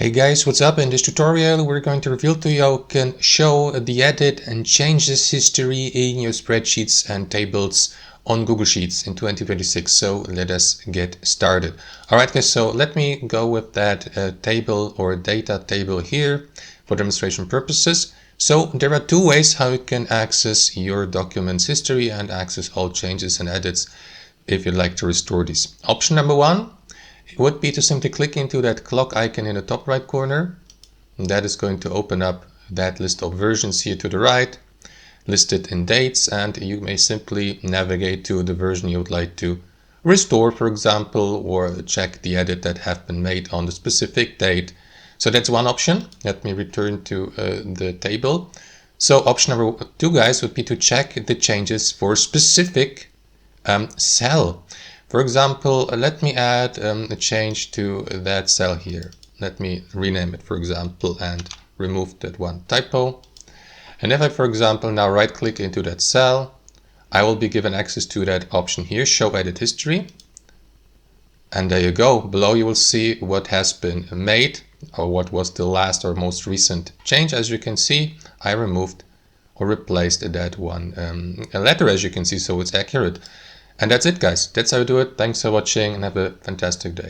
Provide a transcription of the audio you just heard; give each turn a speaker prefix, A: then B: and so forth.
A: Hey guys, what's up? In this tutorial we're going to reveal to you how you can show the edit and changes history in your spreadsheets and tables on Google Sheets in 2026. So let us get started. Alright guys, so let me go with that table or data table here for demonstration purposes. So there are two ways how you can access your documents history and access all changes and edits if you'd like to restore these. Option number one would be to simply click into that clock icon in the top right corner. And that is going to open up that list of versions here to the right, listed in dates, and you may simply navigate to the version you would like to restore, for example, or check the edit that have been made on the specific date. So that's one option. Let me return to the table. So option number two, guys, would be to check the changes for specific cell. For example, let me add a change to that cell here. Let me rename it, for example, and remove that one typo. And if I, for example, now right click into that cell, I will be given access to that option here, show edit history. And there you go. Below you will see what has been made, or what was the last or most recent change. As you can see, I removed or replaced that one letter, as you can see, so it's accurate. And that's it, guys. That's how you do it. Thanks for watching and have a fantastic day.